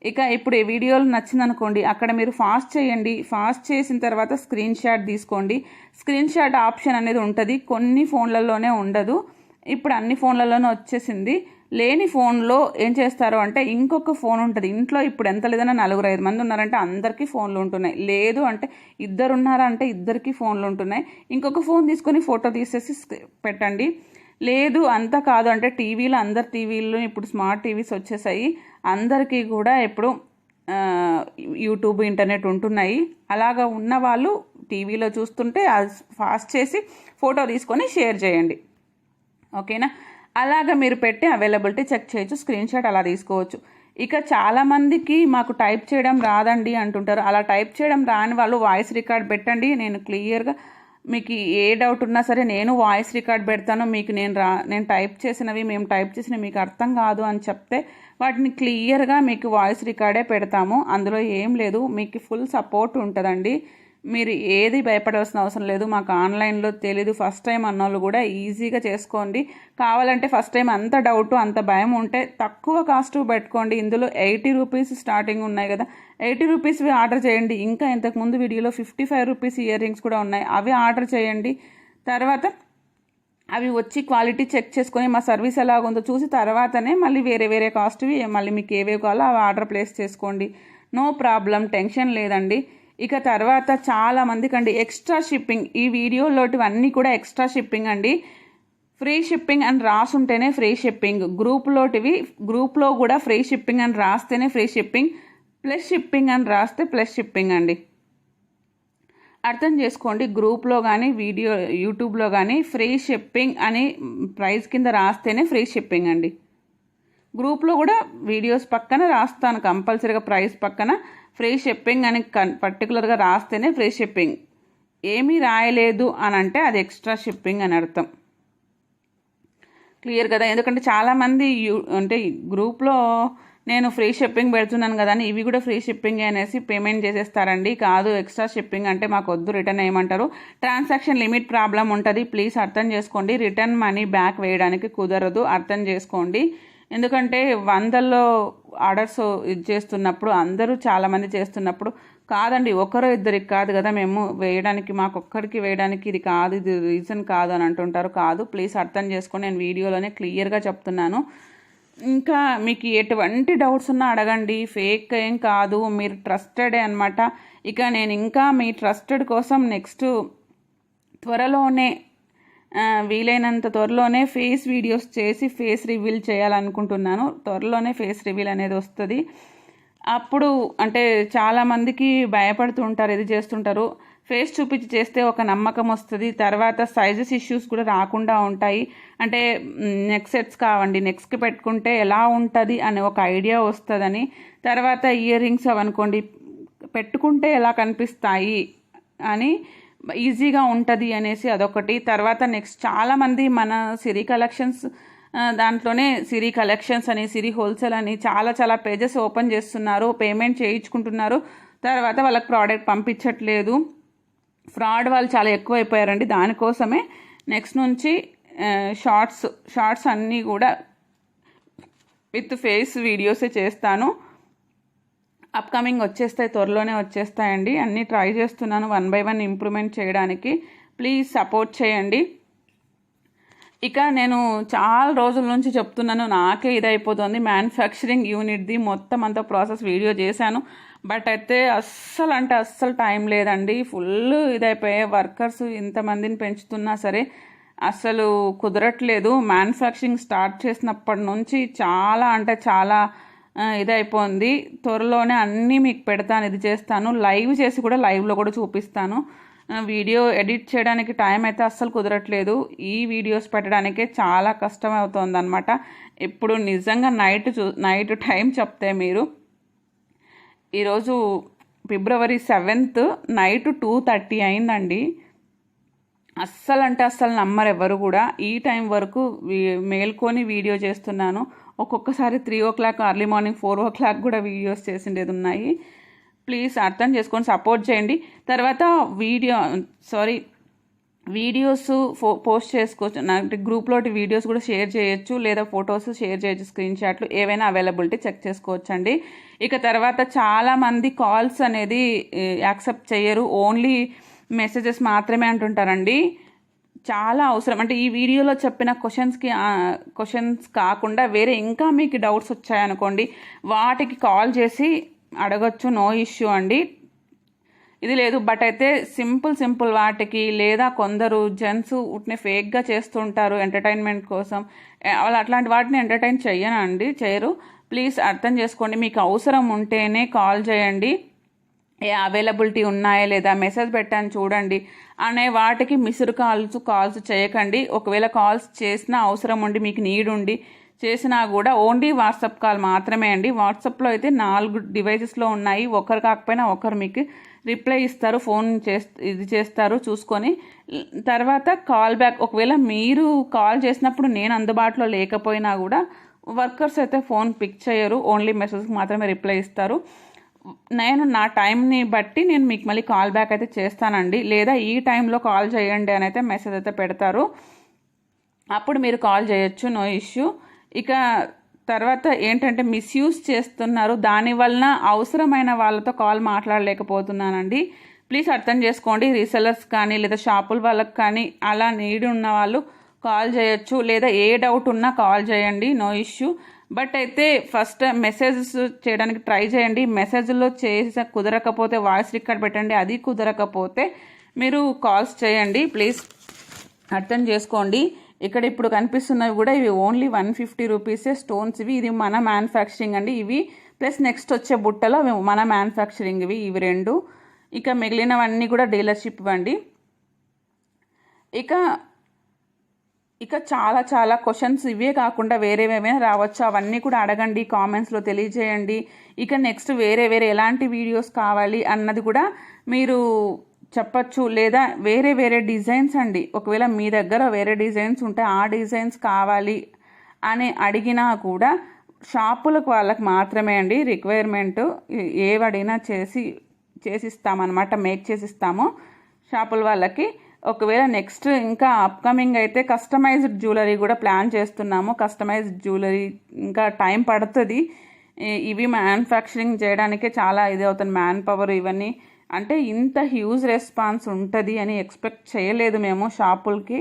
ఇక ఇప్పుడు ఈ వీడియోలు నచ్చిందనుకోండి, అక్కడ మీరు ఫాస్ట్ చేయండి. ఫాస్ట్ చేసిన తర్వాత స్క్రీన్ షాట్ తీసుకోండి. స్క్రీన్ షాట్ ఆప్షన్ అనేది ఉంటుంది, కొన్ని ఫోన్లలోనే ఉండదు, ఇప్పుడు అన్ని ఫోన్లలోనే వచ్చేసింది. లేని ఫోన్లో ఏం చేస్తారు అంటే ఇంకొక ఫోన్ ఉంటుంది ఇంట్లో. ఇప్పుడు ఎంత లేదన్నా 4-5 మంది ఉన్నారంటే అందరికీ ఫోన్లు ఉంటున్నాయి. లేదు అంటే 2 ఉన్నారా అంటే ఇద్దరికి ఫోన్లు ఉంటున్నాయి. ఇంకొక ఫోన్ తీసుకొని ఫోటో తీసేసి పెట్టండి. లేదు అంతా కాదు అంటే అందరి టీవీల్లో ఇప్పుడు స్మార్ట్ టీవీస్ వచ్చేసాయి, అందరికీ కూడా ఇప్పుడు యూట్యూబ్, ఇంటర్నెట్ ఉంటున్నాయి. అలాగా ఉన్న వాళ్ళు టీవీలో చూస్తుంటే అది ఫాస్ట్ చేసి ఫోటో తీసుకొని షేర్ చేయండి. ఓకేనా? అలాగా మీరు పెట్టి అవైలబిలిటీ చెక్ చేయొచ్చు, స్క్రీన్ షాట్ అలా తీసుకోవచ్చు. ఇక చాలామందికి మాకు టైప్ చేయడం రాదండి అంటుంటారు. అలా టైప్ చేయడం రాని వాళ్ళు వాయిస్ రికార్డ్ పెట్టండి, నేను క్లియర్గా మీకు ఏ డౌట్ ఉన్నా సరే నేను వాయిస్ రికార్డ్ పెడతాను. మీకు నేను టైప్ చేసినవి, మేము టైప్ చేసినవి మీకు అర్థం కాదు అని చెప్తే వాటిని క్లియర్గా మీకు వాయిస్ రికార్డే పెడతాము. అందులో ఏం లేదు, మీకు ఫుల్ సపోర్ట్ ఉంటుందండి. మీరు ఏది భయపడాల్సిన అవసరం లేదు. మాకు ఆన్లైన్లో తెలీదు ఫస్ట్ టైం అన్నోళ్ళు కూడా ఈజీగా చేసుకోండి. కావాలంటే ఫస్ట్ టైం అంత డౌట్ అంత భయం ఉంటే తక్కువ కాస్ట్ పెట్టుకోండి. ఇందులో 80 రూపీస్ స్టార్టింగ్ ఉన్నాయి కదా, 80 రూపీస్వి ఆర్డర్ చేయండి. ఇంకా ఇంతకుముందు వీడియోలో 55 రూపీస్ ఇయర్ రింగ్స్ కూడా ఉన్నాయి, అవి ఆర్డర్ చేయండి. తర్వాత అవి వచ్చి క్వాలిటీ చెక్ చేసుకొని మా సర్వీస్ ఎలాగుందో చూసి తర్వాతనే మళ్ళీ వేరే కాస్ట్వి మళ్ళీ మీకు ఏవేవి కావాలో అవి ఆర్డర్ ప్లేస్ చేసుకోండి. నో ప్రాబ్లం, టెన్షన్ లేదండి. ఇక తర్వాత చాలా మందికి అండి ఎక్స్ట్రా షిప్పింగ్, ఈ వీడియోలోటివన్నీ కూడా ఎక్స్ట్రా షిప్పింగ్ అండి. ఫ్రీ షిప్పింగ్ అని రాసుంటేనే ఫ్రీ షిప్పింగ్, గ్రూప్లో కూడా ఫ్రీ షిప్పింగ్ అని రాస్తేనే ఫ్రీ షిప్పింగ్, ప్లస్ షిప్పింగ్ అని రాస్తే ప్లస్ షిప్పింగ్ అండి. అర్థం చేసుకోండి. గ్రూప్లో కానీ యూట్యూబ్లో కానీ ఫ్రీ షిప్పింగ్ అని ప్రైస్ కింద రాస్తేనే ఫ్రీ షిప్పింగ్ అండి. గ్రూప్లో కూడా వీడియోస్ పక్కన రాస్తాను కంపల్సరీగా, ప్రైస్ పక్కన ఫ్రీ షిప్పింగ్ అని పర్టికులర్గా రాస్తేనే ఫ్రీ షిప్పింగ్. ఏమీ రాయలేదు అని అంటే అది ఎక్స్ట్రా షిప్పింగ్ అని అర్థం. క్లియర్ కదా? ఎందుకంటే చాలామంది అంటే గ్రూప్లో నేను ఫ్రీ షిప్పింగ్ పెడుతున్నాను కదా అని ఇవి కూడా ఫ్రీ షిప్పింగ్ అనేసి పేమెంట్ చేసేస్తారండి. కాదు, ఎక్స్ట్రా షిప్పింగ్ అంటే మాకు వద్దు, రిటర్న్ వేయమంటారు. ట్రాన్సాక్షన్ లిమిట్ ప్రాబ్లం ఉంటుంది, ప్లీజ్ అర్థం చేసుకోండి. రిటర్న్ మనీ బ్యాక్ వేయడానికి కుదరదు, అర్థం చేసుకోండి. ఎందుకంటే వందల్లో ఆర్డర్స్ ఇది చేస్తున్నప్పుడు, అందరూ చాలామంది చేస్తున్నప్పుడు కాదండి, ఒకరో ఇద్దరికి కాదు కదా మేము వేయడానికి, మాకు ఒక్కడికి వేయడానికి ఇది కాదు, ఇది రీజన్ కాదు అని అంటుంటారు. కాదు, ప్లీజ్ అర్థం చేసుకోండి. నేను వీడియోలోనే క్లియర్గా చెప్తున్నాను. ఇంకా మీకు ఎటువంటి డౌట్స్ ఉన్నా అడగండి, ఫేక్ ఏం కాదు, మీరు ట్రస్టెడే అనమాట. ఇక నేను ఇంకా మీ ట్రస్టెడ్ కోసం నెక్స్ట్ త్వరలోనే వీలైనంత త్వరలోనే ఫేస్ వీడియోస్ చేసి ఫేస్ రివీల్ చేయాలనుకుంటున్నాను. త్వరలోనే ఫేస్ రివీల్ అనేది వస్తుంది. అప్పుడు అంటే చాలామందికి భయపడుతుంటారు, ఇది చేస్తుంటారు. ఫేస్ చూపించి చేస్తే ఒక నమ్మకం వస్తుంది. తర్వాత సైజెస్ ఇష్యూస్ కూడా రాకుండా ఉంటాయి. అంటే నెక్ సెట్స్ కావండి, నెక్స్కి పెట్టుకుంటే ఎలా ఉంటుంది అనే ఒక ఐడియా వస్తుందని. తర్వాత ఇయర్ రింగ్స్ అవనుకోండి, పెట్టుకుంటే ఎలా కనిపిస్తాయి అని ఈజీగా ఉంటుంది అనేసి అదొకటి. తర్వాత నెక్స్ట్ చాలామంది మన సిరి కలెక్షన్స్ దాంట్లోనే సిరి కలెక్షన్స్ అని, సిరి హోల్సేల్ అని చాలా చాలా పేజెస్ ఓపెన్ చేస్తున్నారు, పేమెంట్ చేయించుకుంటున్నారు. తర్వాత వాళ్ళకి ప్రోడక్ట్ పంపించట్లేదు. ఫ్రాడ్ వాళ్ళు చాలా ఎక్కువైపోయారండి. దానికోసమే నెక్స్ట్ నుంచి షార్ట్స్ అన్నీ కూడా విత్ ఫేస్ వీడియోసే చేస్తాను. అప్కమింగ్ వచ్చేస్తాయి, త్వరలోనే వచ్చేస్తాయండి. అన్నీ ట్రై చేస్తున్నాను 1 by 1 ఇంప్రూవ్మెంట్ చేయడానికి. ప్లీజ్ సపోర్ట్ చేయండి. ఇక నేను చాలా రోజుల నుంచి చెప్తున్నాను, నాకే ఇదైపోతుంది. మ్యానుఫ్యాక్చరింగ్ యూనిట్ది మొత్తం అంతా ప్రాసెస్ వీడియో చేశాను, బట్ అయితే అస్సలు టైం లేదండి. ఫుల్ ఇదైపోయాయి. వర్కర్స్ ఇంతమందిని పెంచుతున్నా సరే అస్సలు కుదరట్లేదు. మ్యానుఫ్యాక్చరింగ్ స్టార్ట్ చేసినప్పటి నుంచి చాలా ఇదైపోయింది. త్వరలోనే అన్నీ మీకు పెడతాను, ఇది చేస్తాను, లైవ్ చేసి కూడా లైవ్లో కూడా చూపిస్తాను. వీడియో ఎడిట్ చేయడానికి టైం అయితే అస్సలు కుదరట్లేదు. ఈ వీడియోస్ పెట్టడానికే చాలా కష్టం అవుతుంది అనమాట. ఇప్పుడు నిజంగా నైట్ టైం చెప్తే మీరు, ఈరోజు February 7th నైట్ 2:30 అయిందండి. అస్సలు నమ్మరు ఎవరు కూడా. ఈ టైం వరకు మేల్కొని వీడియో చేస్తున్నాను. ఒక్కొక్కసారి 3 o'clock, ఎర్లీ మార్నింగ్ 4 o'clock కూడా వీడియోస్ చేసిండేది ఉన్నాయి. ప్లీజ్ అర్థం చేసుకొని సపోర్ట్ చేయండి. తర్వాత వీడియోస్ పోస్ట్ చేసుకోవచ్చు. నాకు గ్రూప్లో వీడియోస్ కూడా షేర్ చేయొచ్చు, లేదా ఫొటోస్ షేర్ చేయొచ్చు, స్క్రీన్ షాట్లు ఏవైనా అవైలబిలిటీ చెక్ చేసుకోవచ్చు అండి. ఇక తర్వాత చాలామంది కాల్స్ అనేది యాక్సెప్ట్ చేయరు, ఓన్లీ మెసేజెస్ మాత్రమే అంటుంటారండి. చాలా అవసరం. అంటే ఈ వీడియోలో చెప్పిన క్వశ్చన్స్ కాకుండా వేరే ఇంకా మీకు డౌట్స్ వచ్చాయనుకోండి, వాటికి కాల్ చేసి అడగచ్చు, నో ఇష్యూ అండి. ఇది లేదు, బట్ అయితే సింపుల్ వాటికి, లేదా కొందరు జెంట్స్ ఉట్నే ఫేక్గా చేస్తుంటారు ఎంటర్టైన్మెంట్ కోసం, వాళ్ళు అట్లాంటి వాటిని ఎంటర్టైన్ చేయరు. ప్లీజ్ అర్థం చేసుకోండి. మీకు అవసరం ఉంటేనే కాల్ చేయండి. అవైలబిలిటీ ఉన్నాయా లేదా, మెసేజ్ పెట్టాను చూడండి అనే వాటికి మిస్డ్ కాల్స్ చేయకండి. ఒకవేళ కాల్స్ చేసినా అవసరం ఉండి మీకు నీడ్ ఉండి చేసినా కూడా ఓన్లీ వాట్సాప్ కాల్ మాత్రమే అండి. వాట్సాప్లో అయితే 4 డివైజెస్లో ఉన్నాయి. ఒకరు కాకపోయినా ఒకరు మీకు రిప్లై ఇస్తారు, ఫోన్ ఇది చేస్తారు చూసుకొని. తర్వాత కాల్ బ్యాక్, ఒకవేళ మీరు కాల్ చేసినప్పుడు నేను అందుబాటులో లేకపోయినా కూడా వర్కర్స్ అయితే ఫోన్ పిక్ చేయరు, ఓన్లీ మెసేజ్కి మాత్రమే రిప్లై ఇస్తారు. నేను నా టైంని బట్టి నేను మీకు మళ్ళీ కాల్ బ్యాక్ అయితే చేస్తానండి, లేదా ఈ టైంలో కాల్ చేయండి అని అయితే మెసేజ్ అయితే పెడతారు, అప్పుడు మీరు కాల్ చేయొచ్చు, నో ఇష్యూ. ఇక తర్వాత ఏంటంటే మిస్యూజ్ చేస్తున్నారు, దానివలన అవసరమైన వాళ్ళతో కాల్ మాట్లాడలేకపోతున్నానండి. ప్లీజ్ అర్థం చేసుకోండి. రీసెలర్స్ కానీ లేదా షాపుల వాళ్ళకి కానీ అలా నీడ్ ఉన్న వాళ్ళు కాల్ చేయొచ్చు, లేదా ఏ డౌట్ ఉన్నా కాల్ చేయండి, నో ఇష్యూ. బట్ అయితే ఫస్ట్ మెసేజెస్ చేయడానికి ట్రై చేయండి. మెసేజ్లో కుదరకపోతే వాయిస్ రికార్డ్ పెట్టండి, అది కుదరకపోతే మీరు కాల్స్ చేయండి. ప్లీజ్ అర్థం చేసుకోండి. ఇక్కడ ఇప్పుడు కనిపిస్తున్నవి కూడా ఇవి ఓన్లీ 150 రూపీసే స్టోన్స్. ఇది మన మ్యానుఫ్యాక్చరింగ్ అండి. ఇవి ప్లస్ నెక్స్ట్ వచ్చే బుట్టలో మన మ్యానుఫ్యాక్చరింగ్ ఇవి 2. ఇక మిగిలినవన్నీ కూడా డీలర్షిప్ ఇవ్వండి. ఇక చాలా క్వశ్చన్స్ ఇవే కాకుండా వేరేవేమైనా రావచ్చు, అవన్నీ కూడా అడగండి, కామెంట్స్లో తెలియజేయండి. ఇక నెక్స్ట్ వేరే ఎలాంటి వీడియోస్ కావాలి అన్నది కూడా మీరు చెప్పచ్చు, లేదా వేరే డిజైన్స్ అండి, ఒకవేళ మీ దగ్గర వేరే డిజైన్స్ ఉంటే ఆ డిజైన్స్ కావాలి అని అడిగినా కూడా షాపులకు వాళ్ళకి మాత్రమే అండి రిక్వైర్మెంట్. ఏవడినా చేసిస్తామన్నమాట, మేక్ చేసిస్తాము షాపుల వాళ్ళకి. ఒకవేళ నెక్స్ట్ ఇంకా అప్కమింగ్ అయితే కస్టమైజ్డ్ జ్యువెలరీ కూడా ప్లాన్ చేస్తున్నాము. కస్టమైజ్డ్ జ్యువెలరీ ఇంకా టైం పడుతుంది. ఇవి మ్యానుఫ్యాక్చరింగ్ చేయడానికే చాలా ఇది అవుతుంది, మ్యాన్ పవర్ ఇవన్నీ. అంటే ఇంత హ్యూజ్ రెస్పాన్స్ ఉంటుంది అని ఎక్స్పెక్ట్ చేయలేదు మేము. షాపులకి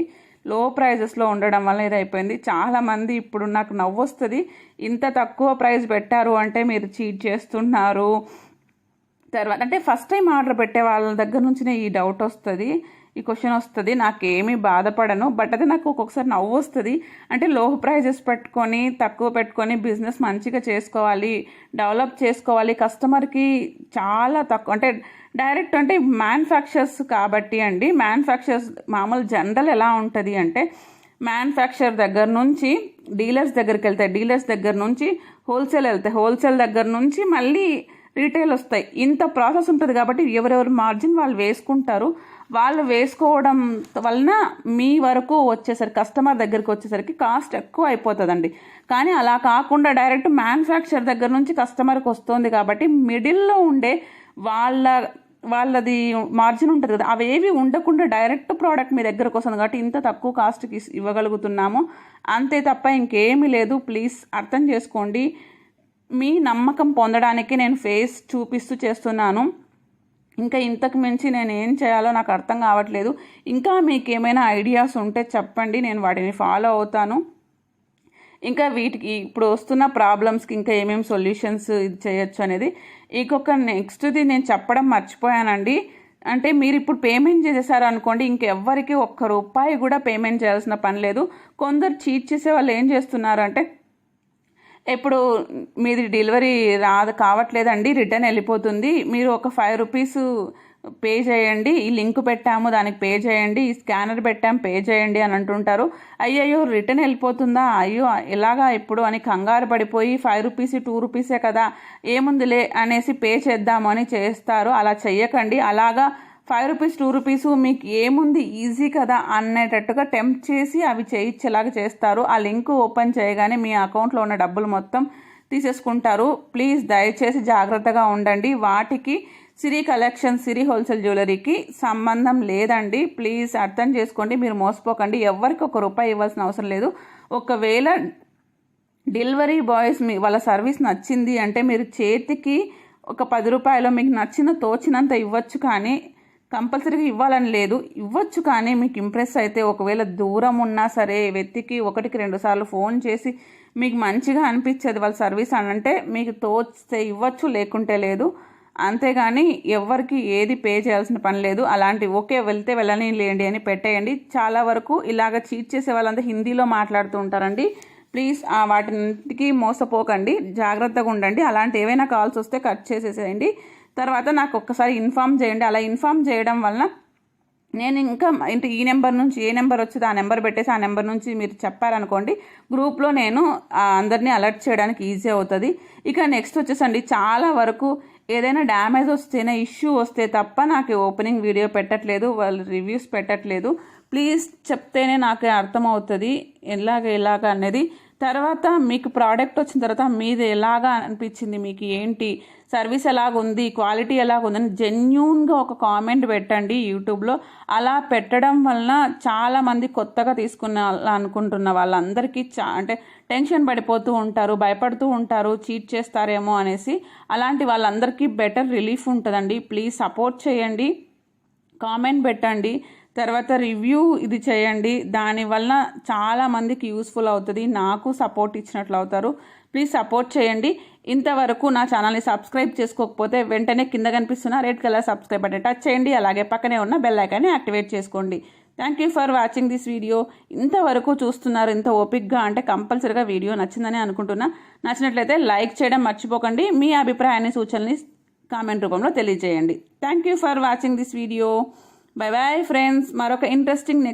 లో ప్రైజెస్లో ఉండడం వల్ల ఇది అయిపోయింది. చాలామంది ఇప్పుడు నాకు నవ్వు వస్తుంది, ఇంత తక్కువ ప్రైస్ పెట్టారు అంటే మీరు చీట్ చేస్తున్నారు. తర్వాత అంటే ఫస్ట్ టైం ఆర్డర్ పెట్టే వాళ్ళ దగ్గర నుంచినే ఈ డౌట్ వస్తుంది, ఈ క్వశ్చన్ వస్తుంది. నాకేమీ బాధపడను, బట్ అది నాకు ఒక్కొక్కసారి నవ్వు వస్తుంది. అంటే లో ప్రైజెస్ పెట్టుకొని తక్కువ పెట్టుకొని బిజినెస్ మంచిగా చేసుకోవాలి, డెవలప్ చేసుకోవాలి. కస్టమర్కి చాలా తక్కువ అంటే డైరెక్ట్ అంటే మ్యానుఫ్యాక్చర్స్ కాబట్టి అండి. మ్యానుఫ్యాక్చర్స్ మామూలు జనరల్ ఎలా ఉంటుంది అంటే మ్యానుఫ్యాక్చర్ దగ్గర నుంచి డీలర్స్ దగ్గరికి వెళ్తాయి, డీలర్స్ దగ్గర నుంచి హోల్సేల్ వెళ్తాయి, హోల్సేల్ దగ్గర నుంచి మళ్ళీ రీటైల్ వస్తాయి. ఇంత ప్రాసెస్ ఉంటుంది కాబట్టి ఎవరెవరు మార్జిన్ వాళ్ళు వేసుకుంటారు. వాళ్ళు వేసుకోవడం వలన మీ వరకు వచ్చేసరికి కస్టమర్ దగ్గరికి వచ్చేసరికి కాస్ట్ ఎక్కువ అయిపోతుందండి. కానీ అలా కాకుండా డైరెక్ట్ మ్యానుఫ్యాక్చర్ దగ్గర నుంచి కస్టమర్కి వస్తుంది కాబట్టి మిడిల్లో ఉండే వాళ్ళది మార్జిన్ ఉంటుంది కదా, అవేవి ఉండకుండా డైరెక్ట్ ప్రోడక్ట్ మీ దగ్గరకు వస్తుంది కాబట్టి ఇంత తక్కువ కాస్ట్కి ఇవ్వగలుగుతున్నాము. అంతే తప్ప ఇంకేమీ లేదు. ప్లీజ్ అర్థం చేసుకోండి. మీ నమ్మకం పొందడానికి నేను ఫేస్ చూపిస్తూ చేస్తున్నాను. ఇంకా ఇంతకు మించి నేను ఏం చేయాలో నాకు అర్థం కావట్లేదు. ఇంకా మీకు ఏమైనా ఐడియాస్ ఉంటే చెప్పండి, నేను వాటిని ఫాలో అవుతాను. ఇంకా వీటికి ఇప్పుడు వస్తున్న ప్రాబ్లమ్స్కి ఇంకా ఏమేమి సొల్యూషన్స్ ఇది చేయొచ్చు అనేది. ఇంకొక నెక్స్ట్ది నేను చెప్పడం మర్చిపోయానండి. అంటే మీరు ఇప్పుడు పేమెంట్ చేసేసారు అనుకోండి, ఇంకెవ్వరికి ₹1 కూడా పేమెంట్ చేయాల్సిన పని లేదు. కొందరు చీట్ చేసే వాళ్ళు ఏం చేస్తున్నారు అంటే, ఇప్పుడు మీది డెలివరీ కావట్లేదండి, రిటర్న్ వెళ్ళిపోతుంది, మీరు ఒక ₹5 పే చేయండి, ఈ లింక్ పెట్టాము దానికి పే చేయండి, ఈ స్కానర్ పెట్టాము పే చేయండి అని అంటుంటారు. అయ్యయ్యో రిటర్న్ వెళ్ళిపోతుందా, అయ్యో ఎలాగా ఇప్పుడు అని కంగారు పడిపోయి ₹5 ₹2 కదా ఏముందిలే అనేసి పే చేద్దాము అని చేస్తారు. అలా చెయ్యకండి. అలాగా ₹5 ₹2 మీకు ఏముంది ఈజీ కదా అనేటట్టుగా టెంప్ట్ చేసి అవి చేయించేలాగా చేస్తారు. ఆ లింక్ ఓపెన్ చేయగానే మీ అకౌంట్లో ఉన్న డబ్బులు మొత్తం తీసేసుకుంటారు. ప్లీజ్ దయచేసి జాగ్రత్తగా ఉండండి. వాటికి సిరి కలెక్షన్, సిరి హోల్సేల్ జ్యువెలరీకి సంబంధం లేదండి. ప్లీజ్ అర్థం చేసుకోండి, మీరు మోసపోకండి. ఎవరికి ₹1 ఇవ్వాల్సిన అవసరం లేదు. ఒకవేళ డెలివరీ బాయ్స్ వాళ్ళ సర్వీస్ నచ్చింది అంటే మీరు చేతికి ఒక ₹10 మీకు నచ్చిన తోచినంత ఇవ్వచ్చు, కానీ కంపల్సరీగా ఇవ్వాలని లేదు. ఇవ్వచ్చు కానీ మీకు ఇంప్రెస్ అయితే ఒకవేళ దూరం ఉన్నా సరే వెతికి 1-2 సార్లు ఫోన్ చేసి మీకు మంచిగా అనిపించేది వాళ్ళ సర్వీస్ అని అంటే మీకు తోచితే ఇవ్వచ్చు, లేకుంటే లేదు. అంతేగాని ఎవరికి ఏది పే చేయాల్సిన పని లేదు. అలాంటి ఓకే వెళ్తే వెళ్ళని లేండి అని పెట్టేయండి. చాలా వరకు ఇలాగ చీట్ చేసే వాళ్ళంతా హిందీలో మాట్లాడుతూ ఉంటారండి. ప్లీజ్ వాటికి మోసపోకండి, జాగ్రత్తగా ఉండండి. అలాంటి ఏవైనా కాల్స్ వస్తే కట్ చేసేసేయండి. తర్వాత నాకు ఒక్కసారి ఇన్ఫామ్ చేయండి. అలా ఇన్ఫామ్ చేయడం వలన నేను ఇంకా ఇంటి ఈ నెంబర్ నుంచి ఏ నెంబర్ వచ్చిందో ఆ నెంబర్ పెట్టేసి ఆ నెంబర్ నుంచి మీరు చెప్పారనుకోండి, గ్రూప్లో నేను అందరినీ అలర్ట్ చేయడానికి ఈజీ అవుతుంది. ఇక నెక్స్ట్ వచ్చేసండి, చాలా వరకు ఏదైనా డ్యామేజ్ వస్తేనే ఇష్యూ వస్తే తప్ప నాకు ఓపెనింగ్ వీడియో పెట్టట్లేదు, వాళ్ళు రివ్యూస్ పెట్టట్లేదు. ప్లీజ్ చెప్తేనే నాకు అర్థమవుతుంది ఎలాగ అనేది. తర్వాత మీకు ప్రోడక్ట్ వచ్చిన తర్వాత మీది ఎలాగా అనిపించింది, మీకు ఏంటి సర్వీస్ ఎలాగుంది, క్వాలిటీ ఎలాగుందని జెన్యూన్గా ఒక కామెంట్ పెట్టండి యూట్యూబ్లో. అలా పెట్టడం వలన చాలామంది కొత్తగా అనుకుంటున్న వాళ్ళందరికీ అంటే టెన్షన్ పడిపోతూ ఉంటారు, భయపడుతూ ఉంటారు, చీట్ చేస్తారేమో అనేసి. అలాంటి వాళ్ళందరికీ బెటర్ రిలీఫ్ ఉంటుందండి. ప్లీజ్ సపోర్ట్ చేయండి, కామెంట్ పెట్టండి, తర్వాత రివ్యూ ఇది చేయండి. దానివల్ల చాలామందికి యూస్ఫుల్ అవుతుంది, నాకు సపోర్ట్ ఇచ్చినట్లు అవుతారు. ప్లీజ్ సపోర్ట్ చేయండి. ఇంతవరకు నా ఛానల్ని సబ్స్క్రైబ్ చేసుకోకపోతే వెంటనే కింద కనిపిస్తున్న red colour subscribe button touch చేయండి. అలాగే పక్కనే ఉన్న బెల్ ఐకాన్ని యాక్టివేట్ చేసుకోండి. Thank you for watching this video. ఇంతవరకు చూస్తున్నారు ఇంత ఓపిక్గా అంటే కంపల్సరీగా వీడియో నచ్చిందని అనుకుంటున్నా. నచ్చినట్లయితే లైక్ చేయడం మర్చిపోకండి. మీ అభిప్రాయాన్ని సూచనని కామెంట్ రూపంలో తెలియజేయండి. Thank you for watching this video. Bye bye friends. మరొక ఇంట్రెస్టింగ్ నెక్స్ట్